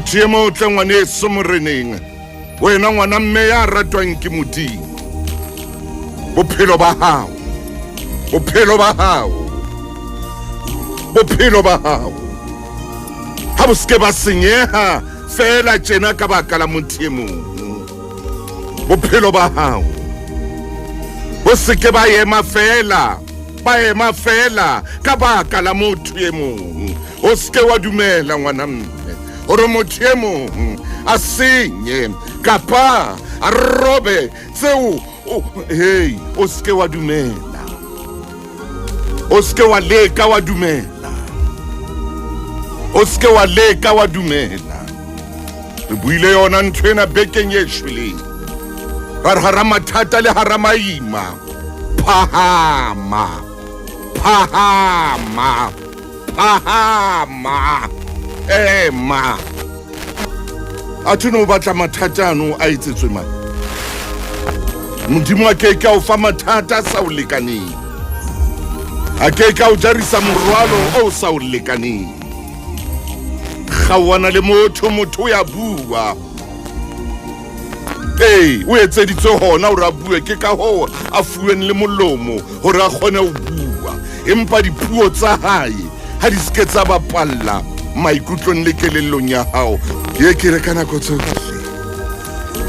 motho e motle ngwaneso moreneng, wena ngwana mme ya ratwang ke Modimo. Bophelo ba hao, bophelo ba hao, bophelo ba hao ha bo ske ba senyeha fela tjena ka baka la motho e mong. Bophelo ba hao bo seke ba ema fela ka baka la motho e mong. O ske wa dumela ngwana mme hore motho e mong a senye kapa a robe tseo. Hey, o ske wa dumela, o ske wa leka wa dumela, o ske wa leka wa dumela. Re buile yona nthwena bekeng e shweleng, ra re hara mathata le hara maima, phahama, phahama, phahama, ema. A thuno batla mathata ano a etsetswe mang? Modimo a ke ka o fa mathata sa o lekaneng, a ke ka o jarisa morwalo o sa o lekaneng. Kgawana le motho ya bua. O etseditswe hona hore a bue, ke ka ho a fuweng le molomo hore a kgone ho bua. Empa dipuo tsa hae ha di ske tsa bapalla maikutlong le kelellong ya hao. Ye ke re kana go tsohle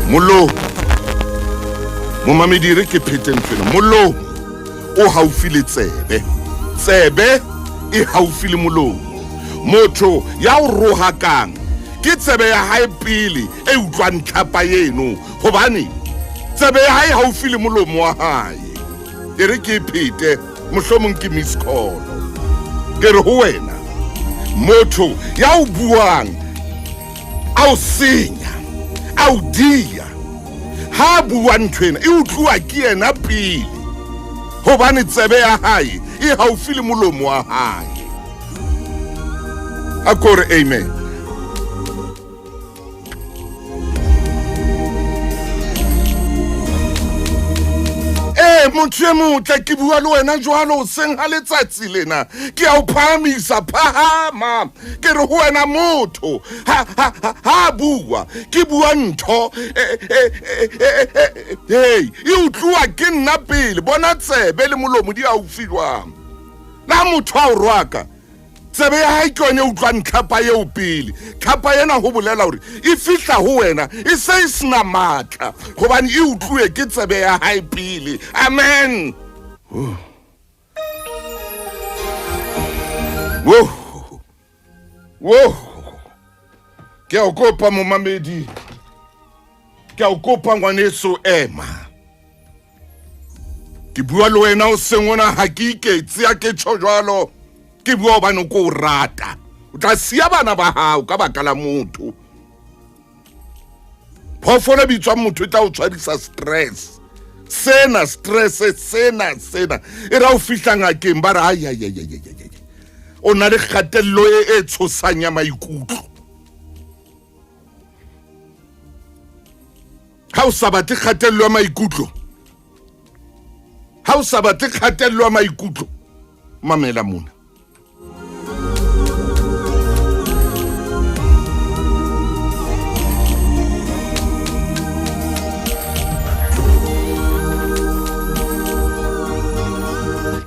molo mo mamedire ke phete ntwena. Molomo o haufi le tsebe, tsebe e haufi le molomo. Motho ya o rohakang ke tsebe ya hae pele e utlwang tlhapa eno, hobane tsebe ya hae haufi le molomo wa hae. E re ke phete mohlomong ke miss call ke re ho wena motho ya o buang a o senya, a o dia, ha bua nthwena e utlwa ke yena pele, hobane tsebe ya hae e haufi le molomo wa hae. Akore amen. Motho e motle ke bua le wena jwalo seng ha letsatsi lena, ke a o phahamisa, phahama. Ke re ho wena motho ha bua ke bua ntho e utlwa ke nna pele. Bona tsebe le molomo di haufi jwang. La motho a o rwaka tsebe ya hae ke yone utlwang tlhapa eo pele. Tlhapa ena ho bolela hore e fihla ho wena e se e sena matla, hobane e utlwe ke tsebe ya hae pele. Amen. Wo ke a o kopa momamedi, ke a o kopa ngwaneso ema. Ke bua le wena o seng ona ha ke iketse ya ke tjho jwalo. Ke bua hobane ko o rata, o tla siya bana ba hao ka baka la motho. Phoofolo bitswa motho e tla o tshwarisa stress. Sena stress sena e ra o fihla ngakeng ba re ai o na le kgatello e tshosang ya maikutlo. Ha o sa batle kgatello ya maikutlo, ha o sa batle kgatello ya maikutlo, mamela mona.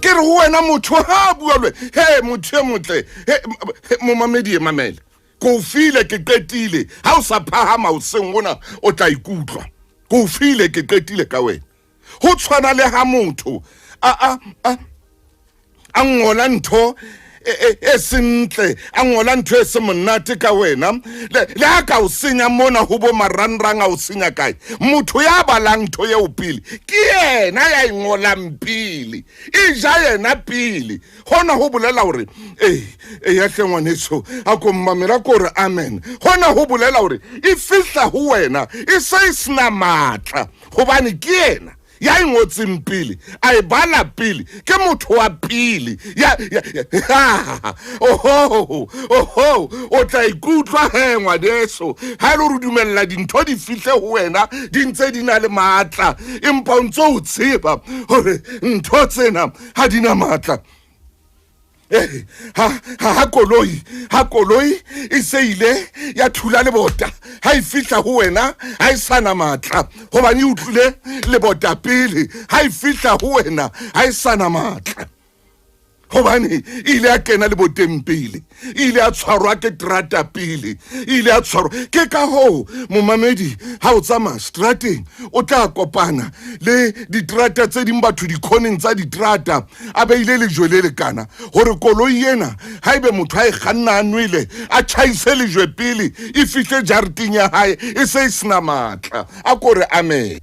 Ke re ho wena motho ha bua lwe, motho e motle, momamedi e mamela. Ko file ke qetile, ha o sa phahama o seng ona o tla ikutlwa. Ko file ke qetile ka wena. Ho tshwana le ha motho a ngola ntho e sentle, a ngola ntho e se monate ka wena, le ha ka o senya mona ho bo marangrang a o senya kae. Motho ya balang ntho eo pele ke yena ya ngolang pele, e ja yena pele. Hona ho bolela hore ya hle ngwaneso a ko mmamela ko re amen. Hona ho bolela hore e fihla ho wena e se sena matla, hobane ke yena ya ngotseng pele, a e bala pele, ke motho wa pele. O tla ikutlwa ngwaneso ha le re dumella dintho di fihle ho wena di ntse di na le matla, empa o ntso o tseba hore ntho tsena ha di na matla. ha koloi e seile ya thula lebota ha e fihla ho wena ha e sana matla hobane e utlwile lebota pele ha e fihla ho wena ha e sana matla hobane ile a kena le boteng pele ile a tshwarwa ke terata pele ile a tshwarwa ke ka ho momamedi ha o tsamaya strateng o tla kopana le diterata tse ding batho dikhoneng tsa diterata a beile lejwe le lekana hore koloi ena ha ebe motho a e kganna a nwele a tjhaise lejwe pele e fihle jareteng ya hae e se e sena matla a kore amen.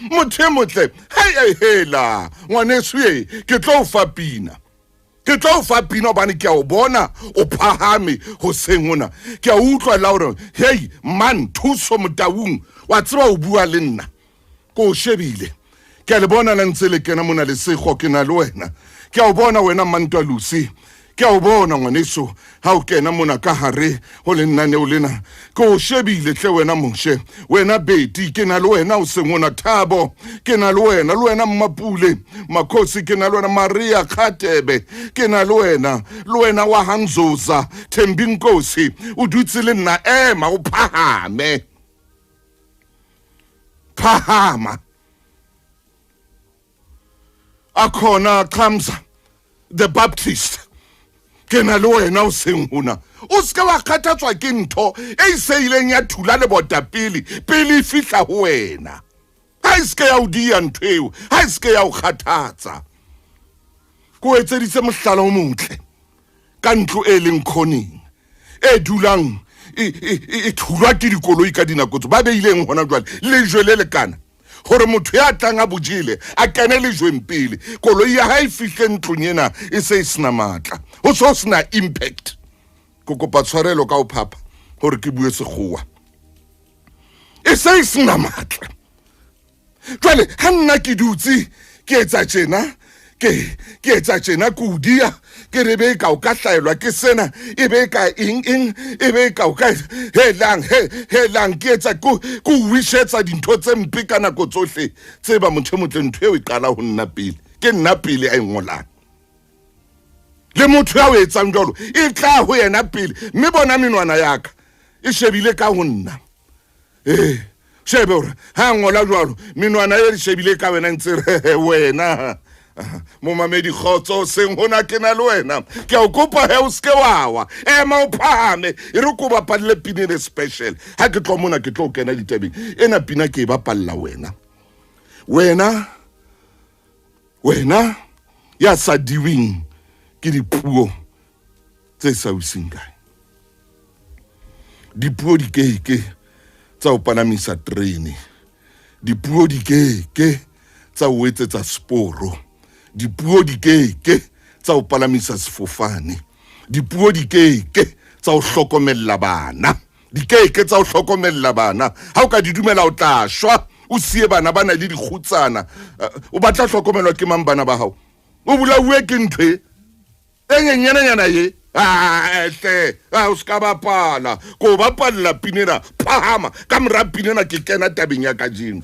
motho e motle hai hela ngwaneso ye ke tlo o fa pina hobane ke a o bona o phahame ho sengona ke a utlwa la hore hey man thuso motaung wa tseba o bua le nna ko shebile ke a le bona la ntse le kena mona le sego ke na le wena ke a o bona wena Mantwa Lucy ke a o bona ngwaneso ha o kena mona ka hare ho le nna ne o lena ko shebile tle wena moshe wena Betty ke na le wena o sengona Thabo ke na le wena Mmapule Makhosi ke na le wena Maria Khatebe ke na le wena wa Hanzoza Thembi Nkosi o dutse le nna ema o phahama akhona Qhamza the Baptist ke na le wena o seng hona o ska wa khathatswa ke ntho e seileng ya thula le bota pele e fihla ho wena ha iske ya o dia nthweo ha iske ya o khathatsa ko etseditse mohlala o motle ka ntlo e leng khoneng e dulang e thulwa ke dikoloi ka dinako tso ba beileng hona jwale le jwele le kana hore motho ya tlang a bojile a kene le jweng pele koloi ya ha e fihle ntlong ena e se e sena matla ho so sena impact ko kopa tshwarelo ka o phapa hore ke bue sekgowa e se e sena matla jwale ha nna ke dutse ke etsa tjena ke etsa tjena ke udia ke rebe ka o ka hlaelwa ke sena e be ka ing e be ka o ka helang ke etsa ku wishetsa dintho tse mpe ka nako tsohle tse ba motho motle ntho e qala ho nna pele ke nna pele a ngolang le motho ya o etsang jalo e tla ho yena pele mme bona menwana yaka e shebile ka ho nna shebe hore ha ngola jalo menwana e shebile ka wena ntse re wena momamedi Khotso seng hona ke na le wena ke a o kopa he o ske wawa ema o phahame e re ko bapalle pina le special ha ke tlo mona ke tlo kena ditabeng ena pina ke ba palla wena ya sa diwing ke dipuo tse sa using kae dipuo di ke tsa o palamisa train dipuo di ke tsa o etsetsa sporo dipuo di ke tsa o palamisa sefofane dipuo di ke tsa o hlokomella bana di ke tsa o hlokomella bana ha o ka di dumela o tla shwa o sie bana le dikhutsana o batla hlokomelwa ke mang bana ba hao o bulauwe ke ntwe enyenyana ye o ska bapala ko bapalla pinena phahama ka mora pinena ke kena tabeng ya kajeno